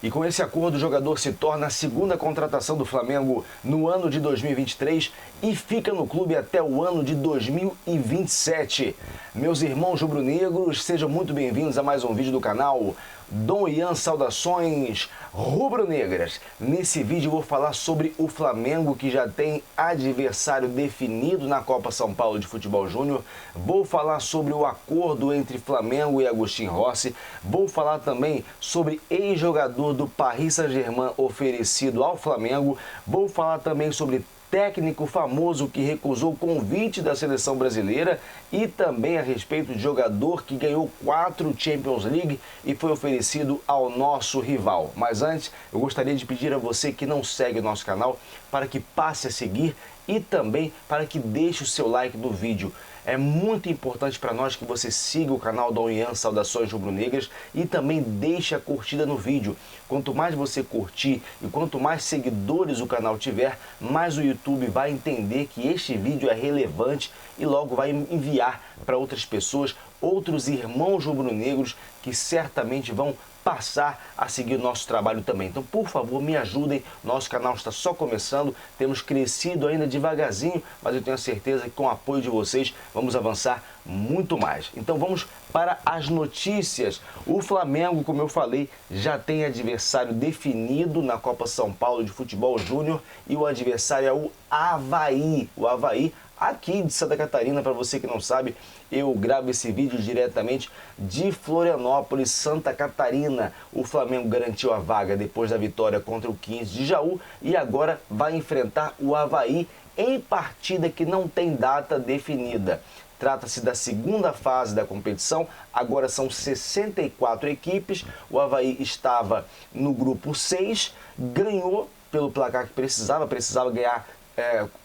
E com esse acordo, o jogador se torna a segunda contratação do Flamengo no ano de 2023 e fica no clube até o ano de 2027. Meus irmãos rubro-negros, sejam muito bem-vindos a mais um vídeo do canal Dom Ian Saudações Rubro-Negras. Nesse vídeo eu vou falar sobre o Flamengo, que já tem adversário definido na Copa São Paulo de Futebol Júnior. Vou falar sobre o acordo entre Flamengo e Agustin Rossi. Vou falar também sobre ex-jogador do Paris Saint-Germain oferecido ao Flamengo. Vou falar também sobre técnico famoso que recusou o convite da seleção brasileira e também a respeito de jogador que ganhou 4 Champions League e foi oferecido ao nosso rival. Mas antes, eu gostaria de pedir a você que não segue o nosso canal para que passe a seguir e também para que deixe o seu like no vídeo. É muito importante para nós que você siga o canal Dom Ian Saudações Rubro-Negras e também deixe a curtida no vídeo. Quanto mais você curtir e quanto mais seguidores o canal tiver, mais o YouTube vai entender que este vídeo é relevante e logo vai enviar para outras pessoas, outros irmãos rubro-negros que certamente vão passar a seguir o nosso trabalho também. Então, por favor, me ajudem. Nosso canal está só começando, temos crescido ainda devagarzinho, mas eu tenho a certeza que com o apoio de vocês vamos avançar muito mais. Então vamos para as notícias. O Flamengo, como eu falei, já tem adversário definido na Copa São Paulo de Futebol Júnior e o adversário é o Avaí. O Avaí aqui de Santa Catarina, para você que não sabe, eu gravo esse vídeo diretamente de Florianópolis, Santa Catarina. O Flamengo garantiu a vaga depois da vitória contra o 15 de Jaú e agora vai enfrentar o Avaí em partida que não tem data definida. Trata-se da segunda fase da competição, agora são 64 equipes, o Avaí estava no grupo 6, ganhou pelo placar que precisava ganhar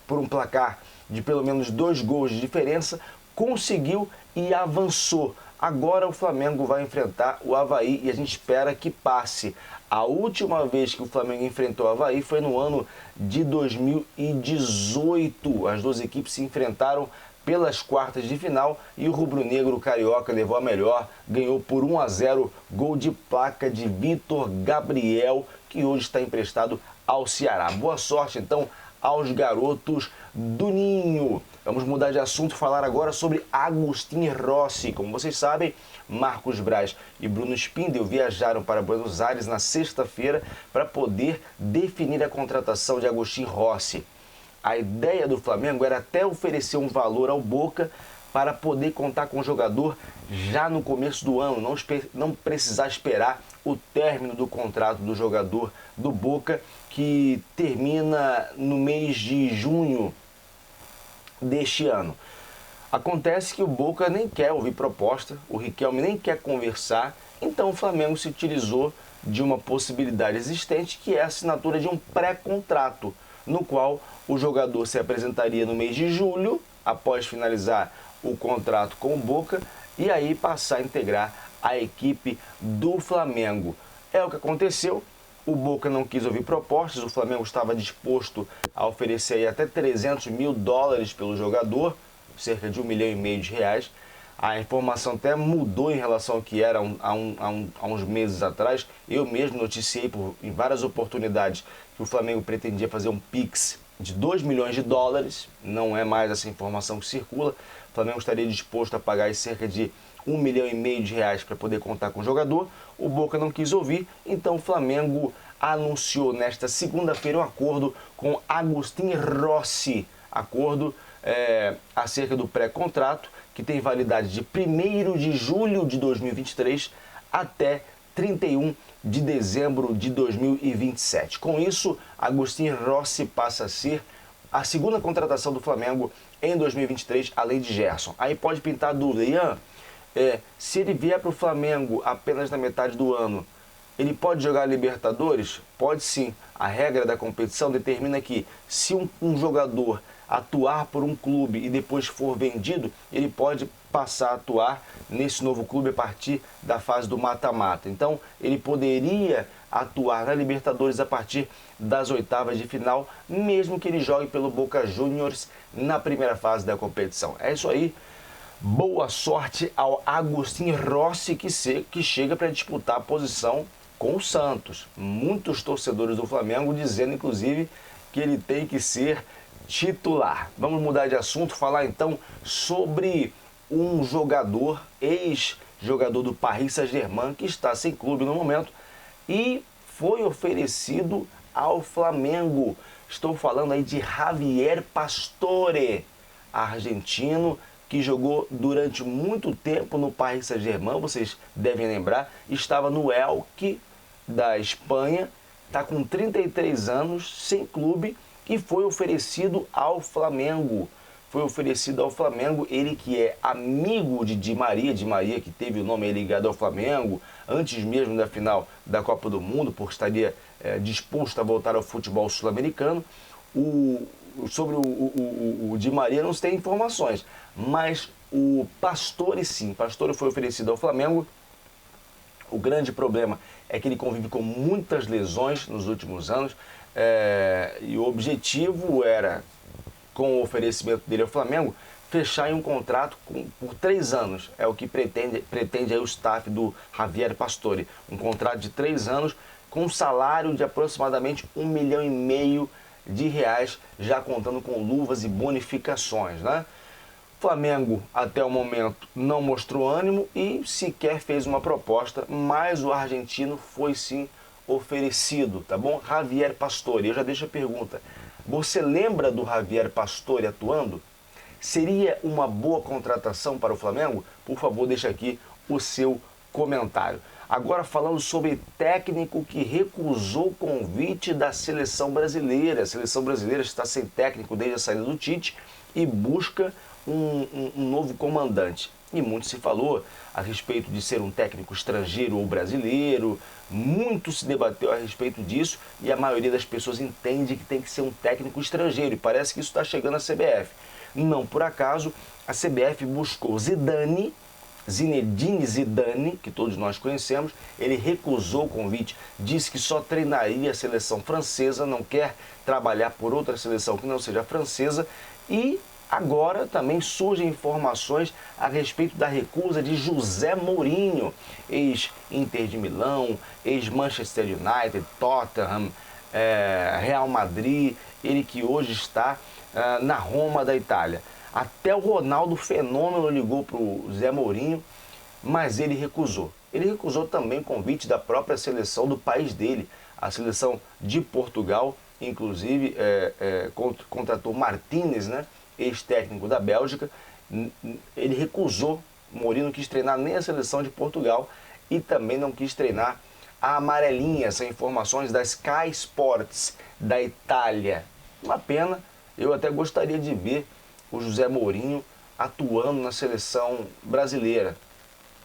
por um placar de pelo menos 2 gols de diferença, conseguiu e avançou. Agora o Flamengo vai enfrentar o Avaí e a gente espera que passe. A última vez que o Flamengo enfrentou o Avaí foi no ano de 2018. As duas equipes se enfrentaram pelas quartas de final e o rubro-negro carioca levou a melhor, ganhou por 1-0, gol de placa de Vitor Gabriel, que hoje está emprestado ao Ceará. Boa sorte então aos garotos do Ninho. Vamos mudar de assunto e falar agora sobre Agustin Rossi. Como vocês sabem, Marcos Braz e Bruno Spindel viajaram para Buenos Aires na sexta-feira para poder definir a contratação de Agustin Rossi. A ideia do Flamengo era até oferecer um valor ao Boca para poder contar com o jogador já no começo do ano, não precisar esperar o término do contrato do jogador do Boca, que termina no mês de junho deste ano. Acontece que o Boca nem quer ouvir proposta, o Riquelme nem quer conversar, então o Flamengo se utilizou de uma possibilidade existente, que é a assinatura de um pré-contrato, no qual o jogador se apresentaria no mês de julho, após finalizar o contrato com o Boca, e aí passar a integrar a equipe do Flamengo. É o que aconteceu. O Boca não quis ouvir propostas, o Flamengo estava disposto a oferecer aí até 300 mil dólares pelo jogador, cerca de R$1,5 milhão. A informação até mudou em relação ao que era há uns meses atrás. Eu mesmo noticiei em várias oportunidades que o Flamengo pretendia fazer um Pix de 2 milhões de dólares, não é mais essa informação que circula. O Flamengo estaria disposto a pagar cerca de R$1,5 milhão para poder contar com o jogador. O Boca não quis ouvir, então o Flamengo anunciou nesta segunda-feira um acordo com Agustin Rossi, acordo acerca do pré-contrato, que tem validade de 1º de julho de 2023 até 31 de dezembro de 2027. Com isso, Agustin Rossi passa a ser a segunda contratação do Flamengo em 2023, além de Gerson. Aí pode pintar a dúvida, Ian, se ele vier para o Flamengo apenas na metade do ano, ele pode jogar Libertadores? Pode sim. A regra da competição determina que se um jogador atuar por um clube e depois for vendido, ele pode passar a atuar nesse novo clube a partir da fase do mata-mata. Então, ele poderia atuar na Libertadores a partir das oitavas de final, mesmo que ele jogue pelo Boca Juniors na primeira fase da competição. É isso aí. Boa sorte ao Agustin Rossi, que chega para disputar a posição com o Santos. Muitos torcedores do Flamengo dizendo, inclusive, que ele tem que ser titular. Vamos mudar de assunto, falar então sobre um jogador, ex-jogador do Paris Saint-Germain, que está sem clube no momento e foi oferecido ao Flamengo. Estou falando aí de Javier Pastore, argentino, que jogou durante muito tempo no Paris Saint-Germain, vocês devem lembrar, estava no Elche da Espanha, está com 33 anos, sem clube, e foi oferecido ao Flamengo. Foi oferecido ao Flamengo, ele que é amigo de Di Maria que teve o nome ligado ao Flamengo, antes mesmo da final da Copa do Mundo, porque estaria disposto a voltar ao futebol sul-americano. Sobre o Di Maria não se tem informações, mas o Pastore sim, Pastore foi oferecido ao Flamengo. O grande problema é que ele convive com muitas lesões nos últimos anos, e o objetivo era, com o oferecimento dele ao Flamengo, fechar em um contrato por 3 anos. É o que pretende aí o staff do Javier Pastore. Um contrato de 3 anos com um salário de aproximadamente R$ 1,5 milhão, já contando com luvas e bonificações, né? O Flamengo, até o momento, não mostrou ânimo e sequer fez uma proposta, mas o argentino foi sim oferecido, tá bom? Javier Pastore, eu já deixo a pergunta. Você lembra do Javier Pastore atuando? Seria uma boa contratação para o Flamengo? Por favor, deixa aqui o seu comentário. Agora falando sobre técnico que recusou o convite da seleção brasileira. A seleção brasileira está sem técnico desde a saída do Tite e busca um novo comandante. E muito se falou a respeito de ser um técnico estrangeiro ou brasileiro, muito se debateu a respeito disso e a maioria das pessoas entende que tem que ser um técnico estrangeiro e parece que isso está chegando à CBF. Não por acaso, a CBF buscou Zinedine Zidane, que todos nós conhecemos. Ele recusou o convite, disse que só treinaria a seleção francesa, não quer trabalhar por outra seleção que não seja francesa. E agora também surgem informações a respeito da recusa de José Mourinho, ex-Inter de Milão, ex-Manchester United, Tottenham, Real Madrid, ele que hoje está na Roma da Itália. Até o Ronaldo Fenômeno ligou para o Zé Mourinho, mas ele recusou. Ele recusou também o convite da própria seleção do país dele, a seleção de Portugal, inclusive contratou Martínez, né, ex-técnico da Bélgica. Ele recusou, Mourinho não quis treinar nem a seleção de Portugal e também não quis treinar a amarelinha. São informações da Sky Sports da Itália. Uma pena, eu até gostaria de ver o José Mourinho atuando na seleção brasileira.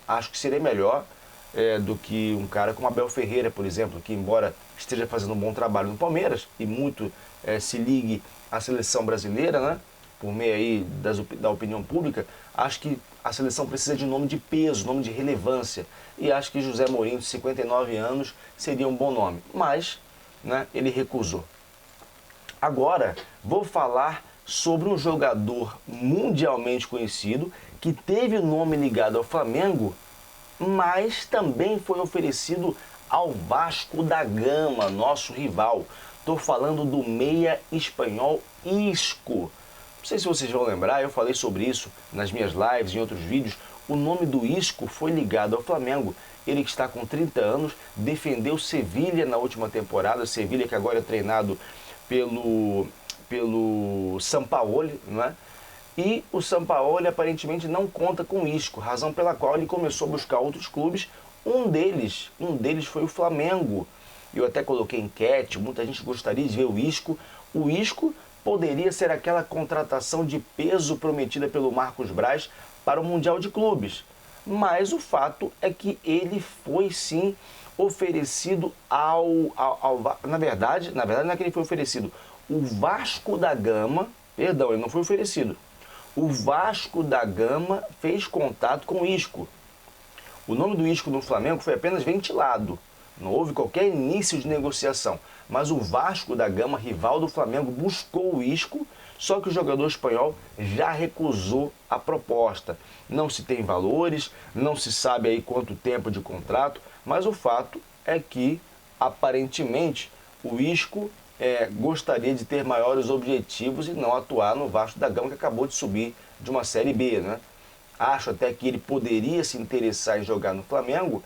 Acho que seria melhor do que um cara como Abel Ferreira, por exemplo, que embora esteja fazendo um bom trabalho no Palmeiras e muito se ligue à seleção brasileira, né, por meio aí da opinião pública, acho que a seleção precisa de nome de peso, nome de relevância. E acho que José Mourinho, de 59 anos, seria um bom nome. Mas, né, ele recusou. Agora, vou falar sobre um jogador mundialmente conhecido que teve o nome ligado ao Flamengo, mas também foi oferecido ao Vasco da Gama, nosso rival. Estou falando do meia espanhol Isco. Não sei se vocês vão lembrar, eu falei sobre isso nas minhas lives, em outros vídeos. O nome do Isco foi ligado ao Flamengo. Ele que está com 30 anos, defendeu Sevilha na última temporada. Sevilha que agora é treinado pelo Sampaoli, não é? E o Sampaoli aparentemente não conta com o Isco, razão pela qual ele começou a buscar outros clubes. Um deles foi o Flamengo. Eu até coloquei enquete, muita gente gostaria de ver o Isco. O Isco poderia ser aquela contratação de peso prometida pelo Marcos Braz para o Mundial de Clubes. Mas o fato é que ele foi sim oferecido na verdade não é que ele foi oferecido. O Vasco da Gama, perdão, ele não foi oferecido. O Vasco da Gama fez contato com o Isco. O nome do Isco no Flamengo foi apenas ventilado. Não houve qualquer início de negociação. Mas o Vasco da Gama, rival do Flamengo, buscou o Isco, só que o jogador espanhol já recusou a proposta. Não se tem valores, não se sabe aí quanto tempo de contrato, mas o fato é que, aparentemente, o Isco gostaria de ter maiores objetivos e não atuar no Vasco da Gama, que acabou de subir de uma Série B, né? Acho até que ele poderia se interessar em jogar no Flamengo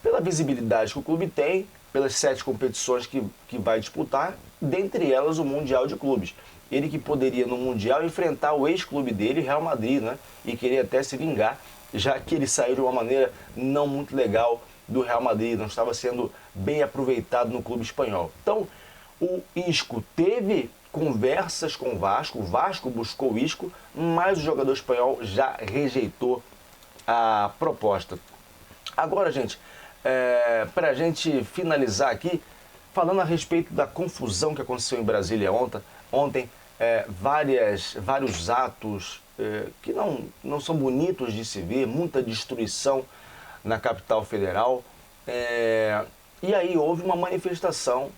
pela visibilidade que o clube tem, pelas 7 competições que vai disputar, dentre elas o Mundial de Clubes. Ele que poderia no Mundial enfrentar o ex-clube dele, Real Madrid, né? E querer até se vingar, já que ele saiu de uma maneira não muito legal do Real Madrid, não estava sendo bem aproveitado no clube espanhol. Então, o Isco teve conversas com o Vasco buscou o Isco, mas o jogador espanhol já rejeitou a proposta. Agora, gente, para a gente finalizar aqui, falando a respeito da confusão que aconteceu em Brasília ontem, vários atos que não são bonitos de se ver, muita destruição na capital federal, e aí houve uma manifestação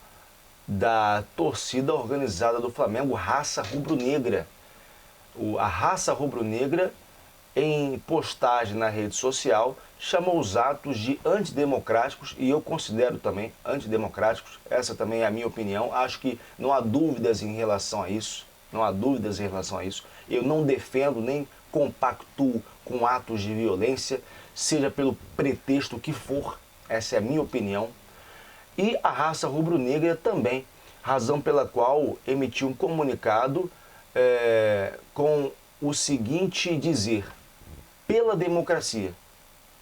da torcida organizada do Flamengo, Raça Rubro-Negra. A Raça Rubro-Negra, em postagem na rede social, chamou os atos de antidemocráticos, e eu considero também antidemocráticos, essa também é a minha opinião, acho que não há dúvidas em relação a isso, eu não defendo nem compactuo com atos de violência, seja pelo pretexto que for, essa é a minha opinião. E a Raça Rubro-Negra também, razão pela qual emitiu um comunicado com o seguinte dizer: pela democracia.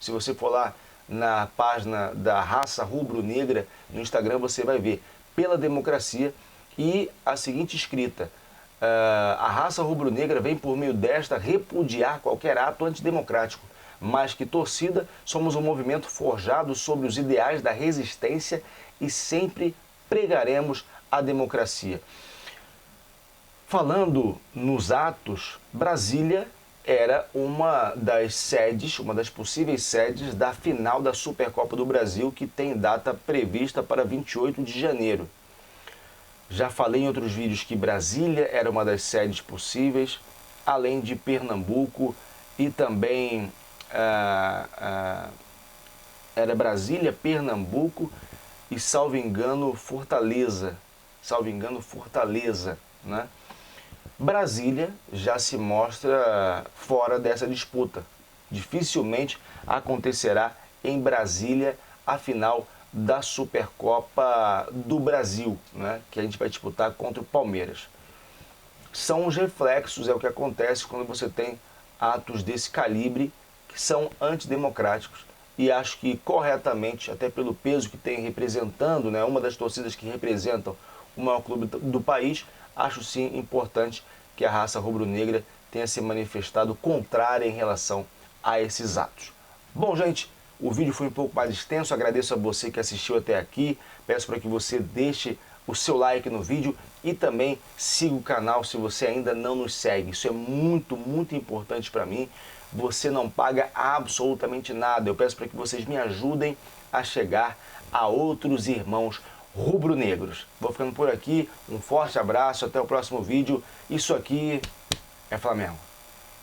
Se você for lá na página da Raça Rubro-Negra no Instagram, você vai ver pela democracia e a seguinte escrita: a Raça Rubro-Negra vem por meio desta repudiar qualquer ato antidemocrático. Mais que torcida, somos um movimento forjado sobre os ideais da resistência e sempre pregaremos a democracia. Falando nos atos, Brasília era uma das possíveis sedes da final da Supercopa do Brasil, que tem data prevista para 28 de janeiro. Já falei em outros vídeos que Brasília era uma das sedes possíveis, além de Pernambuco e também era Brasília, Pernambuco e, salvo engano, Fortaleza, né? Brasília já se mostra fora dessa disputa. Dificilmente acontecerá em Brasília a final da Supercopa do Brasil, né? Que a gente vai disputar contra o Palmeiras. São os reflexos, é o que acontece quando você tem atos desse calibre que são antidemocráticos, e acho que corretamente, até pelo peso que tem representando, né, uma das torcidas que representam o maior clube do país, acho sim importante que a Raça Rubro-Negra tenha se manifestado contrária em relação a esses atos. Bom, gente, o vídeo foi um pouco mais extenso, agradeço a você que assistiu até aqui, peço para que você deixe o seu like no vídeo e também siga o canal se você ainda não nos segue. Isso é muito, muito importante para mim. Você não paga absolutamente nada. Eu peço para que vocês me ajudem a chegar a outros irmãos rubro-negros. Vou ficando por aqui. Um forte abraço. Até o próximo vídeo. Isso aqui é Flamengo.